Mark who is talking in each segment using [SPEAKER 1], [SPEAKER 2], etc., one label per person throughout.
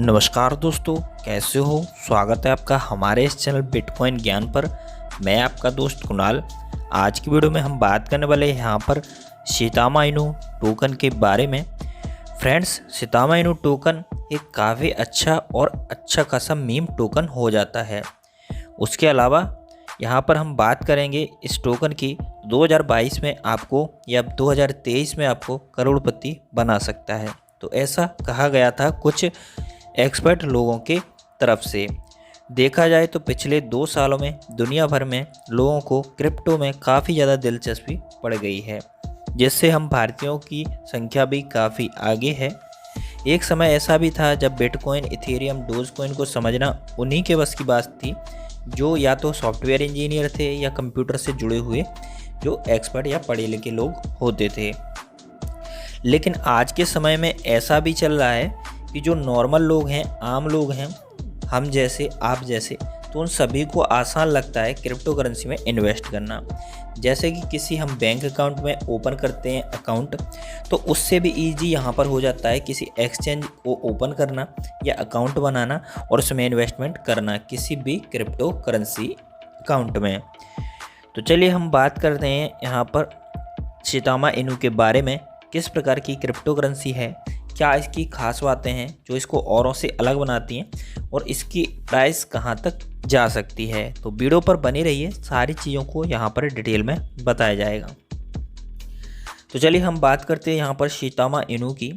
[SPEAKER 1] नमस्कार दोस्तों, कैसे हो। स्वागत है आपका हमारे इस चैनल बिटकॉइन ज्ञान पर। मैं आपका दोस्त कुणाल। आज की वीडियो में हम बात करने वाले हैं यहाँ पर शितामा इनू टोकन के बारे में। फ्रेंड्स, शितामा इनू टोकन एक काफ़ी अच्छा खासा मीम टोकन हो जाता है। उसके अलावा यहाँ पर हम बात करेंगे इस टोकन की 2022 में आपको या 2023 में आपको करोड़पति बना सकता है। तो ऐसा कहा गया था कुछ एक्सपर्ट लोगों के तरफ से। देखा जाए तो पिछले 2 सालों में दुनिया भर में लोगों को क्रिप्टो में काफ़ी ज़्यादा दिलचस्पी पड़ गई है, जिससे हम भारतीयों की संख्या भी काफ़ी आगे है। एक समय ऐसा भी था जब बिटकॉइन, इथेरियम, डोजकॉइन को समझना उन्हीं के बस की बात थी जो या तो सॉफ्टवेयर इंजीनियर थे या कंप्यूटर से जुड़े हुए जो एक्सपर्ट या पढ़े लिखे लोग होते थे। लेकिन आज के समय में ऐसा भी चल रहा है कि जो नॉर्मल लोग हैं, आम लोग हैं, हम जैसे, आप जैसे, तो उन सभी को आसान लगता है क्रिप्टो करेंसी में इन्वेस्ट करना। जैसे कि किसी हम बैंक अकाउंट में ओपन करते हैं अकाउंट, तो उससे भी इजी यहाँ पर हो जाता है किसी एक्सचेंज को ओपन करना या अकाउंट बनाना और उसमें इन्वेस्टमेंट करना किसी भी क्रिप्टो करेंसी अकाउंट में। तो चलिए हम बात करते हैं यहाँ पर शितामा इनू के बारे में। किस प्रकार की क्रिप्टो करेंसी है, क्या इसकी खास बातें हैं जो इसको औरों से अलग बनाती हैं और इसकी प्राइस कहां तक जा सकती है। तो वीडियो पर बने रहिए, सारी चीज़ों को यहां पर डिटेल में बताया जाएगा। तो चलिए हम बात करते हैं यहां पर शितामा इनू की।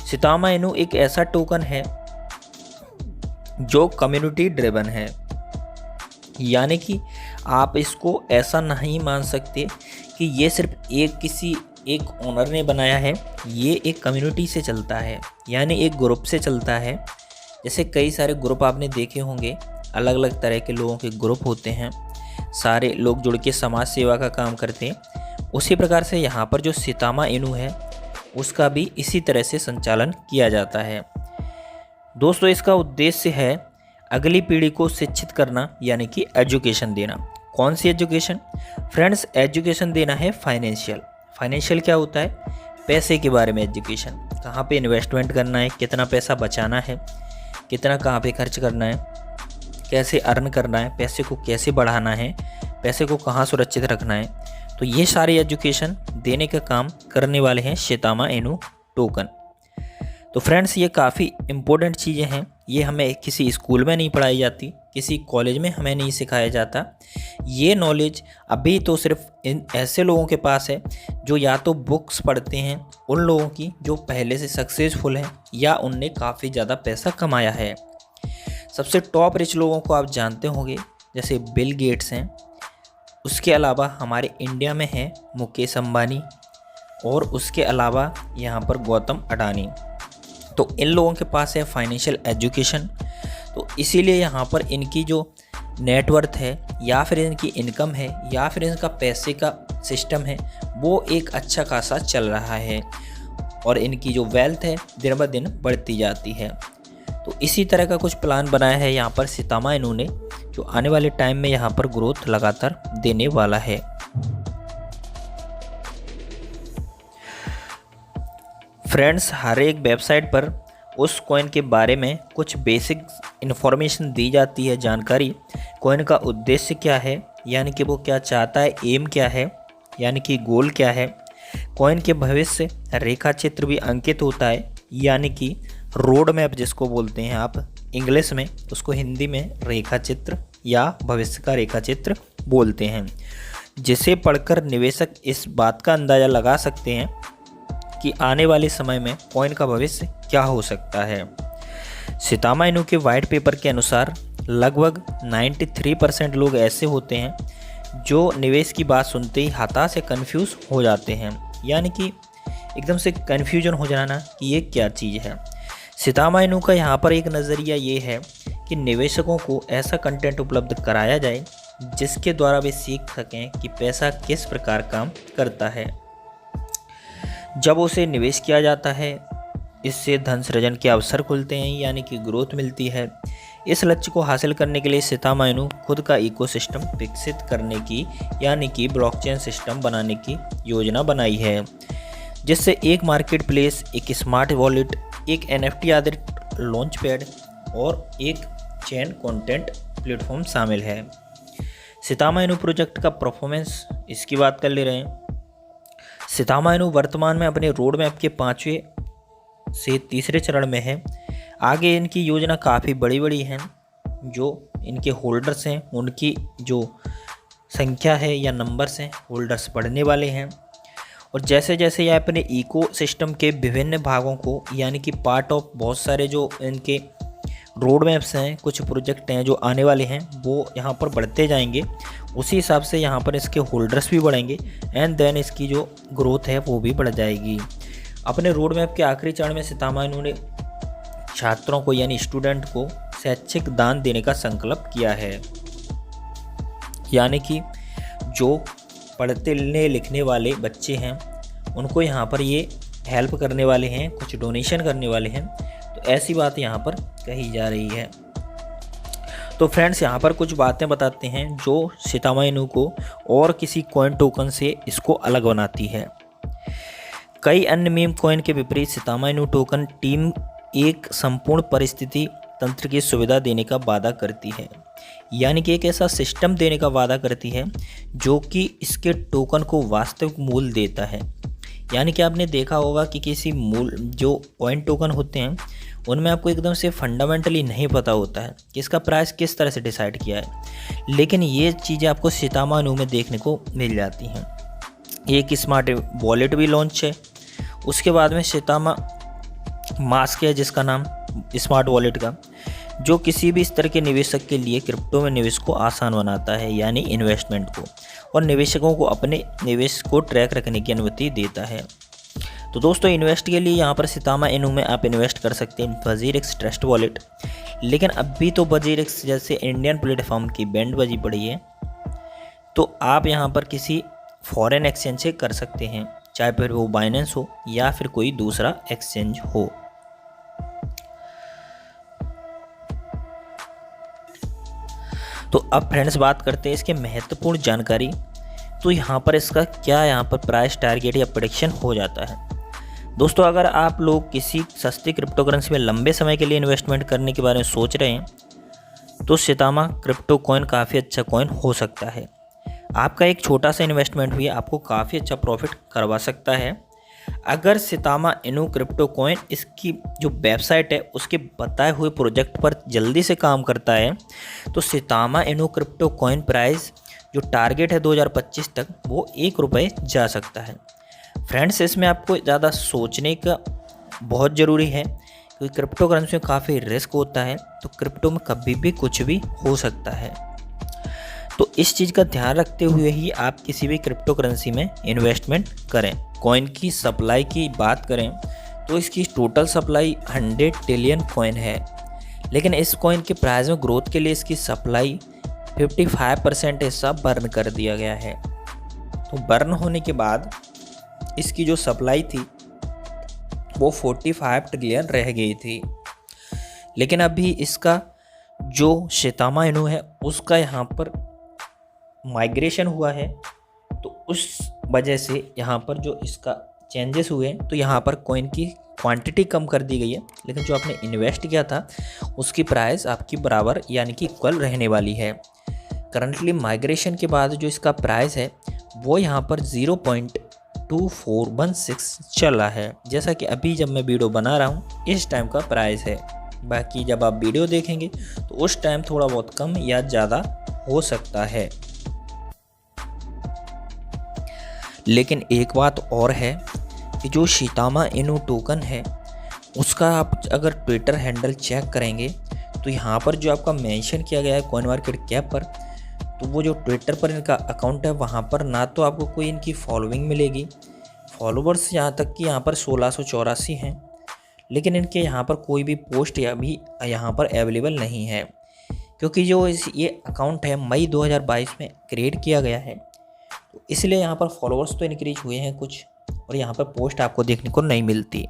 [SPEAKER 1] शितामा इनू एक ऐसा टोकन है जो कम्युनिटी ड्रिवन है, यानी कि आप इसको ऐसा नहीं मान सकते कि ये सिर्फ किसी एक ओनर ने बनाया है। ये एक कम्युनिटी से चलता है, यानी एक ग्रुप से चलता है। जैसे कई सारे ग्रुप आपने देखे होंगे, अलग अलग तरह के लोगों के ग्रुप होते हैं, सारे लोग जुड़ के समाज सेवा का काम करते हैं। उसी प्रकार से यहाँ पर जो शितामा इनू है उसका भी इसी तरह से संचालन किया जाता है। दोस्तों, इसका उद्देश्य है अगली पीढ़ी को शिक्षित करना, यानी कि एजुकेशन देना। कौन सी एजुकेशन? फ्रेंड्स, एजुकेशन देना है फाइनेंशियल क्या होता है? पैसे के बारे में एजुकेशन। कहाँ पे इन्वेस्टमेंट करना है, कितना पैसा बचाना है, कितना कहाँ पे खर्च करना है, कैसे अर्न करना है, पैसे को कैसे बढ़ाना है, पैसे को कहाँ सुरक्षित रखना है। तो ये सारी एजुकेशन देने का काम करने वाले हैं शितामा इनू टोकन। तो फ्रेंड्स, ये काफ़ी इम्पोर्टेंट चीज़ें हैं। ये हमें किसी स्कूल में नहीं पढ़ाई जाती, किसी कॉलेज में हमें नहीं सिखाया जाता। ये नॉलेज अभी तो सिर्फ इन ऐसे लोगों के पास है जो या तो बुक्स पढ़ते हैं, उन लोगों की जो पहले से सक्सेसफुल हैं या उनने काफ़ी ज़्यादा पैसा कमाया है। सबसे टॉप रिच लोगों को आप जानते होंगे, जैसे बिल गेट्स हैं। उसके अलावा हमारे इंडिया में हैं मुकेश अंबानी, और उसके अलावा यहाँ पर गौतम अडानी। तो इन लोगों के पास है फाइनेंशियल एजुकेशन। तो इसीलिए यहाँ पर इनकी जो नेटवर्थ है या फिर इनकी इनकम है या फिर इनका पैसे का सिस्टम है वो एक अच्छा खासा चल रहा है, और इनकी जो वेल्थ है दिन ब दिन बढ़ती जाती है। तो इसी तरह का कुछ प्लान बनाया है यहाँ पर शितामा इनू ने, जो आने वाले टाइम में यहाँ पर ग्रोथ लगातार देने वाला है। फ्रेंड्स, हर एक वेबसाइट पर उस कॉइन के बारे में कुछ बेसिक इन्फॉर्मेशन दी जाती है, जानकारी। कॉइन का उद्देश्य क्या है, यानी कि वो क्या चाहता है, एम क्या है, यानी कि गोल क्या है। कॉइन के भविष्य रेखा चित्र भी अंकित होता है, यानी कि रोड मैप जिसको बोलते हैं आप इंग्लिश में, उसको हिंदी में रेखा चित्र या भविष्य का रेखा चित्र बोलते हैं, जिसे पढ़कर निवेशक इस बात का अंदाज़ा लगा सकते हैं कि आने वाले समय में कॉइन का भविष्य क्या हो सकता है। शितामा इनू के वाइट पेपर के अनुसार लगभग 93% लोग ऐसे होते हैं जो निवेश की बात सुनते ही हताश से कंफ्यूज हो जाते हैं, यानी कि एकदम से कंफ्यूजन हो जाना कि ये क्या चीज़ है। शितामा इनू का यहाँ पर एक नज़रिया ये है कि निवेशकों को ऐसा कंटेंट उपलब्ध कराया जाए जिसके द्वारा वे सीख सकें कि पैसा किस प्रकार काम करता है। जब उसे निवेश किया जाता है, इससे धन सृजन के अवसर खुलते हैं, यानी कि ग्रोथ मिलती है। इस लक्ष्य को हासिल करने के लिए शितामा इनू खुद का इकोसिस्टम विकसित करने की, यानी कि ब्लॉकचेन सिस्टम बनाने की योजना बनाई है, जिससे एक मार्केट प्लेस, एक स्मार्ट वॉलेट, एक NFT आधारित लॉन्च पैड और एक चेन कंटेंट प्लेटफॉर्म शामिल है। सितामा इनू प्रोजेक्ट का परफॉर्मेंस इसकी बात कर ले रहे हैं। सितामा इनू वर्तमान में अपने रोड मैप के 5वें से तीसरे चरण में है। आगे इनकी योजना काफ़ी बड़ी हैं। जो इनके होल्डर्स हैं उनकी जो संख्या है या नंबर्स हैं, होल्डर्स बढ़ने वाले हैं। और जैसे जैसे ये अपने इको सिस्टम के विभिन्न भागों को यानी कि पार्ट ऑफ बहुत सारे जो इनके रोड मैप्स हैं, कुछ प्रोजेक्ट हैं जो आने वाले हैं, वो यहाँ पर बढ़ते जाएंगे। उसी हिसाब से यहाँ पर इसके होल्डर्स भी बढ़ेंगे एंड देन इसकी जो ग्रोथ है वो भी बढ़ जाएगी। अपने रोड मैप के आखिरी चरण में सितामा इनू ने छात्रों को यानी स्टूडेंट को शैक्षिक दान देने का संकल्प किया है। यानी कि जो पढ़ते लिखने वाले बच्चे हैं उनको यहाँ पर ये हेल्प करने वाले हैं, कुछ डोनेशन करने वाले हैं। तो ऐसी बात यहाँ पर कही जा रही है। तो फ्रेंड्स यहाँ पर कुछ बातें बताते हैं जो सितामा इनू को और किसी कॉइन टोकन से इसको अलग बनाती है। कई अन्य मीम कॉइन के विपरीत सितामा इनू टोकन टीम एक संपूर्ण परिस्थिति तंत्र की सुविधा देने का वादा करती है। यानी कि एक ऐसा सिस्टम देने का वादा करती है जो कि इसके टोकन को वास्तविक मूल्य देता है। यानी कि आपने देखा होगा कि किसी मूल जो कॉइन टोकन होते हैं उनमें आपको एकदम से फंडामेंटली नहीं पता होता है कि इसका प्राइस किस तरह से डिसाइड किया है, लेकिन ये चीज़ें आपको सितामा इनू में देखने को मिल जाती हैं। एक स्मार्ट वॉलेट भी लॉन्च है। उसके बाद में सितामा मास्क है जिसका नाम स्मार्ट वॉलेट का, जो किसी भी स्तर के निवेशक के लिए क्रिप्टो में निवेश को आसान बनाता है यानी इन्वेस्टमेंट को, और निवेशकों को अपने निवेश को ट्रैक रखने की अनुमति देता है। तो दोस्तों इन्वेस्ट के लिए यहाँ पर सितामा इनू में आप इन्वेस्ट कर सकते हैं वजीरएक्स ट्रस्ट वॉलेट। लेकिन अभी तो वजीरएक्स जैसे इंडियन प्लेटफॉर्म की बैंड बजी पड़ी है, तो आप यहाँ पर किसी फॉरेन एक्सचेंज से कर सकते हैं, चाहे फिर वो बाइनेंस हो या फिर कोई दूसरा एक्सचेंज हो। तो अब फ्रेंड्स बात करते हैं इसके महत्वपूर्ण जानकारी। तो यहाँ पर इसका क्या यहाँ पर प्राइस टारगेट या प्रेडिक्शन हो जाता है। दोस्तों अगर आप लोग किसी सस्ती क्रिप्टो करेंसी में लंबे समय के लिए इन्वेस्टमेंट करने के बारे में सोच रहे हैं तो सितामा क्रिप्टो कॉइन काफ़ी अच्छा कॉइन हो सकता है। आपका एक छोटा सा इन्वेस्टमेंट भी आपको काफ़ी अच्छा प्रॉफिट करवा सकता है। अगर सितामा इनू क्रिप्टो कॉइन इसकी जो वेबसाइट है उसके बताए हुए प्रोजेक्ट पर जल्दी से काम करता है तो सितामा इनू क्रिप्टो कॉइन प्राइस जो टारगेट है 2025 तक वो ₹1 जा सकता है। फ्रेंड्स इसमें आपको ज़्यादा सोचने का बहुत ज़रूरी है क्योंकि क्रिप्टो करेंसी में काफ़ी रिस्क होता है, तो क्रिप्टो में कभी भी कुछ भी हो सकता है। तो इस चीज़ का ध्यान रखते हुए ही आप किसी भी क्रिप्टो करेंसी में इन्वेस्टमेंट करें। कॉइन की सप्लाई की बात करें तो इसकी टोटल सप्लाई 100 ट्रिलियन कॉइन है, लेकिन इस कॉइन के प्राइस में ग्रोथ के लिए इसकी सप्लाई 55% हिस्सा बर्न कर दिया गया है। तो बर्न होने के बाद इसकी जो सप्लाई थी वो 45 ट्रिलियन रह गई थी। लेकिन अभी इसका जो सितामा इनू है उसका यहाँ पर माइग्रेशन हुआ है, तो उस वजह से यहाँ पर जो इसका चेंजेस हुए हैं तो यहाँ पर कॉइन की क्वांटिटी कम कर दी गई है, लेकिन जो आपने इन्वेस्ट किया था उसकी प्राइस आपकी बराबर यानी कि इक्वल रहने वाली है। करंटली माइग्रेशन के बाद जो इसका प्राइस है वो यहाँ पर 0.2416 चल रहा है, जैसा कि अभी जब मैं वीडियो बना रहा हूँ इस टाइम का प्राइस है। बाकी जब आप वीडियो देखेंगे तो उस टाइम थोड़ा बहुत कम या ज़्यादा हो सकता है। लेकिन एक बात और है कि जो सितामा इनू टोकन है उसका आप अगर ट्विटर हैंडल चेक करेंगे तो यहाँ पर जो आपका मेंशन किया गया है कॉइन मार्केट कैप पर, तो वो जो ट्विटर पर इनका अकाउंट है वहाँ पर ना तो आपको कोई इनकी फॉलोइंग मिलेगी, फॉलोवर्स यहाँ तक कि यहाँ पर 1684 हैं, लेकिन इनके यहाँ पर कोई भी पोस्ट या भी यहाँ पर अवेलेबल नहीं है, क्योंकि जो ये अकाउंट है मई 2022 में क्रिएट किया गया है, तो इसलिए यहाँ पर फॉलोअर्स तो इंक्रीज हुए हैं कुछ, और यहाँ पर पोस्ट आपको देखने को नहीं मिलती।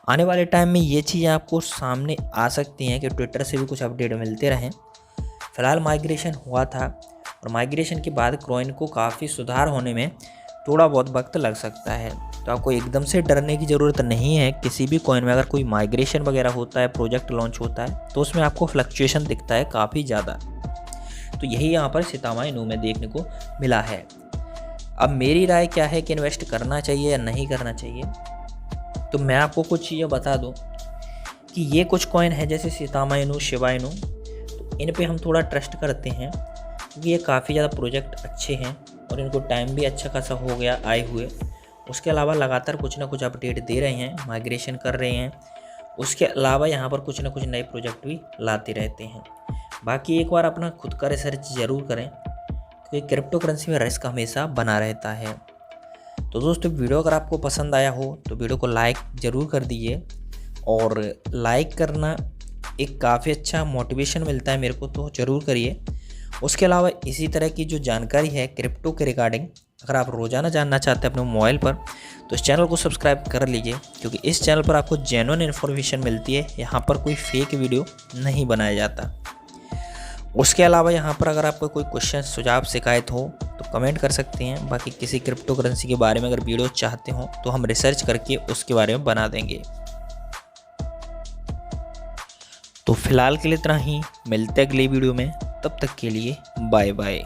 [SPEAKER 1] आने वाले टाइम में ये चीज़ें आपको सामने आ सकती हैं कि ट्विटर से भी कुछ अपडेट मिलते रहें। फ़िलहाल माइग्रेशन हुआ था और माइग्रेशन के बाद कॉइन को काफ़ी सुधार होने में थोड़ा बहुत वक्त लग सकता है। तो आपको एकदम से डरने की ज़रूरत नहीं है। किसी भी कॉइन में अगर कोई माइग्रेशन वगैरह होता है, प्रोजेक्ट लॉन्च होता है, तो उसमें आपको फ्लक्चुएशन दिखता है काफ़ी ज़्यादा। तो यही यहाँ पर शितामा इनू में देखने को मिला है। अब मेरी राय क्या है कि इन्वेस्ट करना चाहिए या नहीं करना चाहिए, तो मैं आपको कुछ चीज़ें बता दूँ कि ये कुछ कॉइन है जैसे शितामा इनू, शिबा इनू, तो इन पे हम थोड़ा ट्रस्ट करते हैं क्योंकि ये काफ़ी ज़्यादा प्रोजेक्ट अच्छे हैं और इनको टाइम भी अच्छा खासा हो गया आए हुए। उसके अलावा लगातार कुछ ना कुछ अपडेट दे रहे हैं, माइग्रेशन कर रहे हैं। उसके अलावा यहाँ पर कुछ ना कुछ नए प्रोजेक्ट भी लाते रहते हैं। बाकी एक बार अपना खुद का रिसर्च ज़रूर करें क्योंकि क्रिप्टो करेंसी में रिस्क हमेशा बना रहता है। तो दोस्तों, वीडियो अगर आपको पसंद आया हो तो वीडियो को लाइक ज़रूर कर दीजिए, और लाइक करना एक काफ़ी अच्छा मोटिवेशन मिलता है मेरे को, तो ज़रूर करिए। उसके अलावा इसी तरह की जो जानकारी है क्रिप्टो के रिगार्डिंग, अगर आप रोज़ाना जानना चाहते हैं अपने मोबाइल पर, तो इस चैनल को सब्सक्राइब कर लीजिए क्योंकि इस चैनल पर आपको जेन्युइन इन्फॉर्मेशन मिलती है। यहाँ पर कोई फेक वीडियो नहीं बनाया जाता। उसके अलावा यहाँ पर अगर आपको कोई क्वेश्चन, सुझाव, शिकायत हो तो कमेंट कर सकते हैं। बाकी किसी क्रिप्टो करेंसी के बारे में अगर वीडियो चाहते हो तो हम रिसर्च करके उसके बारे में बना देंगे। तो फिलहाल के लिए इतना ही, मिलते हैं अगली वीडियो में। तब तक के लिए बाय बाय।